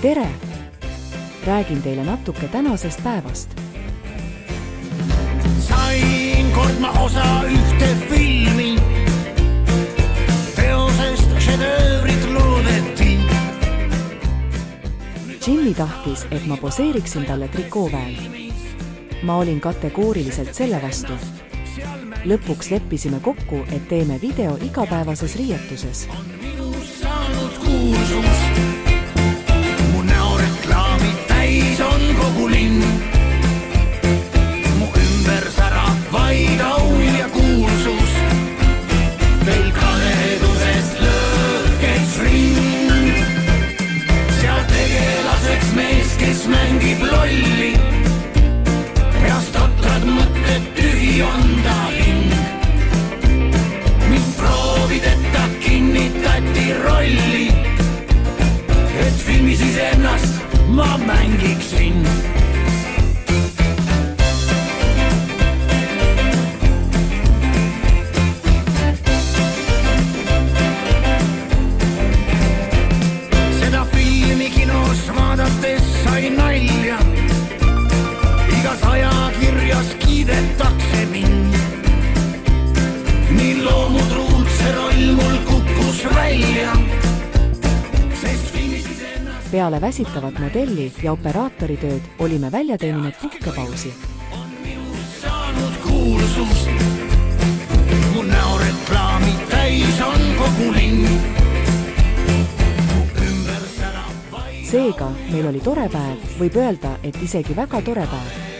Tere! Räägin teile natuke tänasest päevast. Sain kord ma osa ühte filmi. Teosest šedöövrit loodeti. Jimmy tahtis, et ma poseeriksin talle trikooväel. Ma olin kategooriliselt selle vastu. Lõpuks leppisime kokku, et teeme video igapäevases riietuses. Minus saanud kuulsus. Mu näoreklaami täis on kogu linn. Mu ümber särab vaid au ja kuulsus. Veel kadedusest lõõkeks ring. Seal tegelaseks mees, kes mängib lolli. Peast totrad mõtted tühi on ta hing. Mind proovideta kinnitati rolli, et filmis iseennast ma mängiksin. Seda filmi kinos vaadates sai nalja. Igas ajakirjas kiidetakse mind. Nii loomutruud see roll mul kukkus välja. Peale väsitavat modelli ja operaatoritööd olime välja teeninud puhkepausi. On minust saanud kuulsus. Mu näoreklaami täis on kogu linn. Mu ümber särab vaid. Seega, meil oli tore päev, võib öelda, et isegi väga tore päev.